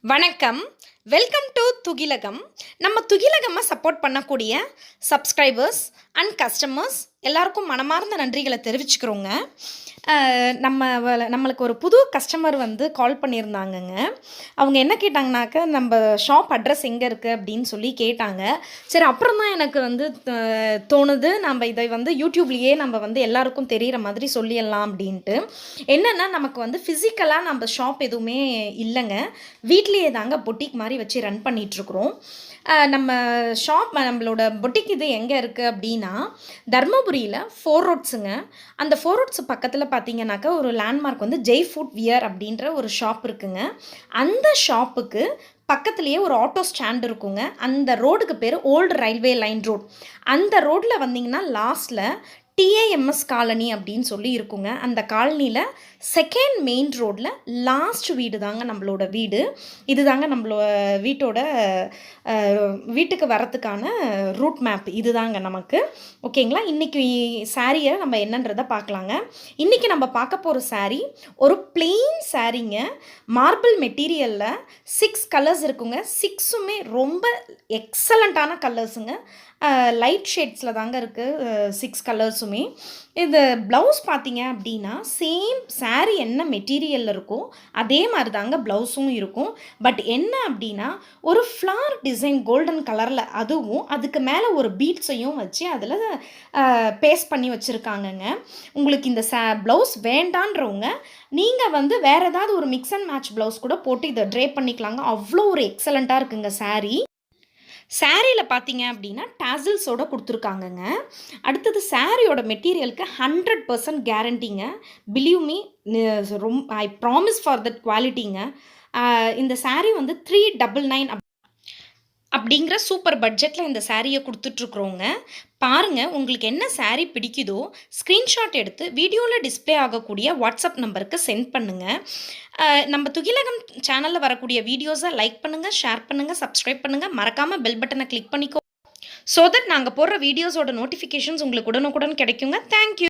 வணக்கம். Welcome to Thugilagam. நம்ம துகிலகம்மை சப்போர்ட் பண்ணக்கூடிய சப்ஸ்கிரைபர்ஸ் அண்ட் கஸ்டமர்ஸ் எல்லாருக்கும் மனமார்ந்த நன்றிகளை தெரிவிச்சுக்கிறோங்க. நம்மளுக்கு ஒரு புது கஸ்டமர் வந்து கால் பண்ணியிருந்தாங்கங்க. அவங்க என்ன கேட்டாங்கனாக்க, நம்ம ஷாப் அட்ரஸ் எங்கே இருக்குது அப்படின்னு சொல்லி கேட்டாங்க. சரி, அப்புறம் தான் எனக்கு வந்து தோணுது, நம்ம இதை வந்து யூடியூப்லேயே நம்ம வந்து எல்லாருக்கும் தெரிகிற மாதிரி சொல்லிடலாம் அப்படின்ட்டு. என்னென்னா, நமக்கு வந்து ஃபிசிக்கலாக நம்ம ஷாப் எதுவுமே இல்லைங்க. வீட்லேயே தாங்க பொட்டிக் மாதிரி வச்சு ரன் பண்ணிகிட்ருக்குறோம். நம்ம ஷாப், நம்மளோட பொட்டிக் இது எங்கே இருக்குது அப்படின்னா, தர்மபுரியில் 4 ரோட்ஸுங்க. அந்த 4 ரோட்ஸ் பக்கத்தில் பார்த்தீங்கன்னாக்கா ஒரு லேண்ட்மார்க் வந்து ஜெய் ஃபுட் வியர் அப்படின்ற ஒரு ஷாப் இருக்குங்க. அந்த ஷாப்புக்கு பக்கத்துலேயே ஒரு ஆட்டோ ஸ்டாண்ட் இருக்குங்க. அந்த ரோடுக்கு பேர் ஓல்டு ரயில்வே லைன் ரோட். அந்த ரோட்டில் வந்தீங்கன்னா லாஸ்ட்டில் டிஏஎம்எஸ் காலனி அப்படின்னு சொல்லி இருக்குங்க. அந்த காலனியில் செகண்ட் மெயின் ரோடில் லாஸ்ட் வீடு தாங்க நம்மளோட வீடு. இது தாங்க நம்மளோட வீட்டுக்கு வரத்துக்கான ரூட் மேப் இது தாங்க நமக்கு. ஓகேங்களா? இன்றைக்கி சாரியை நம்ம என்னன்றதை பார்க்கலாங்க. இன்றைக்கி நம்ம பார்க்க போகிற சாரீ ஒரு பிளெயின் சாரீங்க. மார்பிள் மெட்டீரியலில் 6 கலர்ஸ் இருக்குங்க. 6மே ரொம்ப எக்ஸலண்ட்டான கலர்ஸுங்க. லைட் ஷேட்ஸில் தாங்க இருக்குது 6 கலர்ஸுமே. இது ப்ளவுஸ் பார்த்தீங்க அப்படின்னா சேம் சாரீ என்ன மெட்டீரியலில் இருக்கோ அதே மாதிரி தாங்க ப்ளவுஸும் இருக்கும். பட் என்ன அப்படின்னா, ஒரு ஃப்ளார் டிசைன் கோல்டன் கலரில், அதுவும் அதுக்கு மேலே ஒரு பீட்ஸையும் வச்சு அதில் பேஸ்ட் பண்ணி வச்சுருக்காங்கங்க. உங்களுக்கு இந்த ப்ளவுஸ் வேண்டான்றவங்க நீங்கள் வந்து வேறு ஏதாவது ஒரு மிக்ஸ் அண்ட் மேட்ச் ப்ளவுஸ் கூட போட்டு இதை ட்ரே பண்ணிக்கலாங்க. அவ்வளோ ஒரு எக்ஸலண்ட்டாக இருக்குங்க சாரீ. சாரியில் பார்த்தீங்க அப்படின்னா டாசில்ஸோடு கொடுத்துருக்காங்கங்க. அடுத்தது சாரியோட மெட்டீரியலுக்கு 100% கேரண்டிங்க. Believe me, I promise for that குவாலிட்டிங்க. இந்த சாரீ வந்து 399 அப்படிங்கிற சூப்பர் பட்ஜெட்டில் இந்த சாரியை கொடுத்துட்ருக்குறோங்க. பாருங்கள், உங்களுக்கு என்ன சாரீ பிடிக்குதோ ஸ்க்ரீன்ஷாட் எடுத்து வீடியோவில் டிஸ்பிளே ஆகக்கூடிய வாட்ஸ்அப் நம்பருக்கு சென்ட் பண்ணுங்கள். நம்ம துகிலகம் சேனலில் வரக்கூடிய வீடியோஸை லைக் பண்ணுங்கள், ஷேர் பண்ணுங்கள், சப்ஸ்கிரைப் பண்ணுங்கள். மறக்காமல் பெல் பட்டனை கிளிக் பண்ணிக்கோ, ஸோ தட் நாங்கள் போடுற வீடியோஸோட நோட்டிஃபிகேஷன்ஸ் உங்களுக்கு உடனுக்குடன் கிடைக்குங்க. தேங்க்யூ.